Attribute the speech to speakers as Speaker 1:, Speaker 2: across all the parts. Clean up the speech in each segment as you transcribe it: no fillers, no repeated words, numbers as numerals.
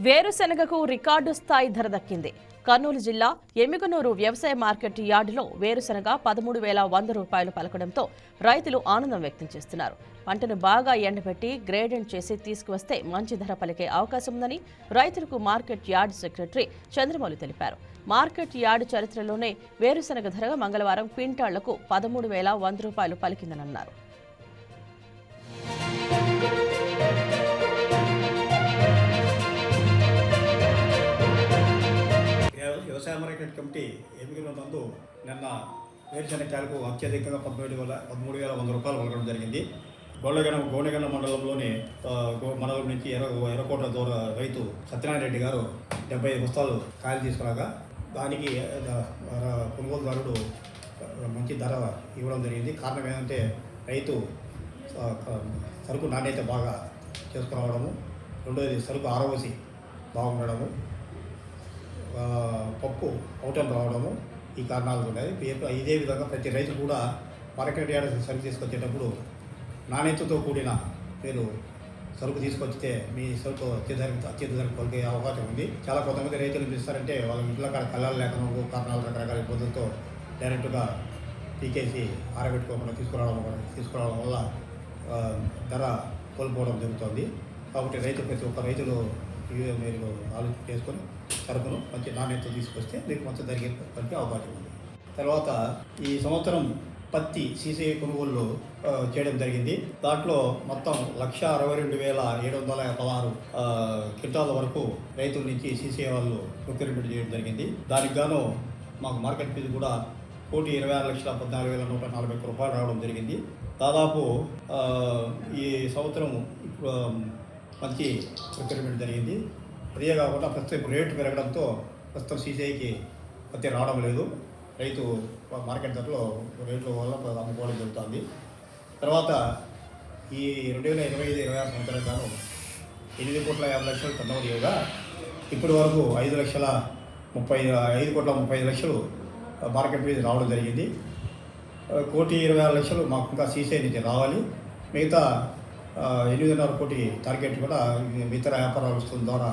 Speaker 1: వేరుశెనగకు record స్థాయి ధర దక్కింది. కర్నూలు జిల్లా ఎమ్మిగనూరు వ్యవసాయ మార్కెట్ యార్డులో వేరుశెనగ 13,100 పలకడంతో రైతులు ఆనందం వ్యక్తం చేస్తున్నారు. పంటను బాగా ఎండబెట్టి గ్రేడెంట్ చేసి తీసుకువస్తే మంచి ధర పలికే అవకాశం ఉందని రైతులకు మార్కెట్ యార్డ్ సెక్రటరీ చంద్రమౌళి తెలిపారు. మార్కెట్ యార్డు చరిత్రలోనే వేరుశెనగ ధర మంగళవారం క్వింటాళ్లకు 13,100 పలికిందని అన్నారు.
Speaker 2: వ్యవసాయ మార్కెట్ కమిటీ ఎన్నికల నందు నిన్న వేరుశెనగకాయలకు అత్యధికంగా 13,100 పలకడం జరిగింది. గోనెగండ మండలంలోని మండలం నుంచి ఎర్రకోట దూర రైతు సత్యనారాయణ రెడ్డి గారు 75 బస్తాలు కాయలు తీసుకురాగా దానికి కొనుగోలుదారుడు మంచి ధర ఇవ్వడం జరిగింది. కారణం ఏంటంటే రైతు సరుకు నాణ్యత బాగా చేసుకురావడము, రెండోది సరుకు ఆరవసి బాగుండడము, పప్పు అవుటం రావడము, ఈ కారణాలు ఉన్నాయి. ఇదే విధంగా ప్రతి రైతు కూడా మార్కెట్ యార్డ్ సరుకు తీసుకొచ్చేటప్పుడు నాణ్యతతో కూడిన మీరు సరుకు తీసుకొచ్చితే మీ సరుకు అత్యధిక ధరకు పలికే అవకాశం ఉంది. చాలా కొంతమంది రైతులు పిలుస్తారంటే వాళ్ళ ఇంట్లో కాడ కళ్ళాలు లేకుండా కారణాలు రకరకాల ఇబ్బందులతో డైరెక్ట్గా పీకేసి ఆరబెట్టుకోకుండా తీసుకురావడం వల్ల ధర కోల్పోవడం జరుగుతుంది. కాబట్టి ప్రతి ఒక్క రైతులు మీరు ఆలోచన చేసుకొని సరుకును మంచి నాణ్యత తీసుకొస్తే మీకు మంచి ధరకి పలికే అవకాశం ఉంది. తర్వాత ఈ సంవత్సరం పత్తి సీసీ కొనుగోళ్ళు చేయడం జరిగింది. దాంట్లో మొత్తం 1,62,716 క్వింటాల వరకు రైతుల నుంచి సీసీ వాళ్ళు ప్రొక్యూర్మెంట్ చేయడం జరిగింది. దానికి గాను మాకు మార్కెట్ ఫీజు కూడా 1,26,14,140 రూపాయలు రావడం జరిగింది. దాదాపు ఈ సంవత్సరం మంచి ప్రొక్యూర్మెంట్ జరిగింది. అదే కాకుండా ప్రస్తుతం రేటు పెరగడంతో ప్రస్తుతం సీసీఐకి పత్తి రావడం లేదు. రైతు మార్కెట్ ధరలో రేట్ల వల్ల అమ్ముకోవడం జరుగుతుంది. తర్వాత ఈ 2025-26 సంవత్సరం గాను 8,50,00,000 టర్నోవర్ చేయగా ఇప్పటి వరకు 5,30,35,00,000 మార్కెట్ ఫీజు రావడం జరిగింది. 1,20,00,000 మాకు ఇంకా సీసీఐ నుంచి రావాలి. మిగతా 8.5 కోటి టార్గెట్ కూడా ఇతర వ్యాపారస్తుల ద్వారా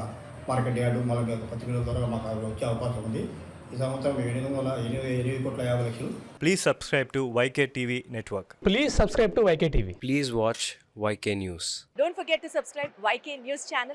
Speaker 2: మార్కెట్ యార్డు మళ్ళీ పత్తి మిల్లుల ద్వారా మాకు వచ్చే అవకాశం ఉంది. ఈ సంవత్సరం 8,50,00,000.
Speaker 3: Please subscribe to YK TV Network.
Speaker 4: Please subscribe to YK TV.
Speaker 5: Please watch YK News.
Speaker 6: Don't forget to subscribe YK News channel.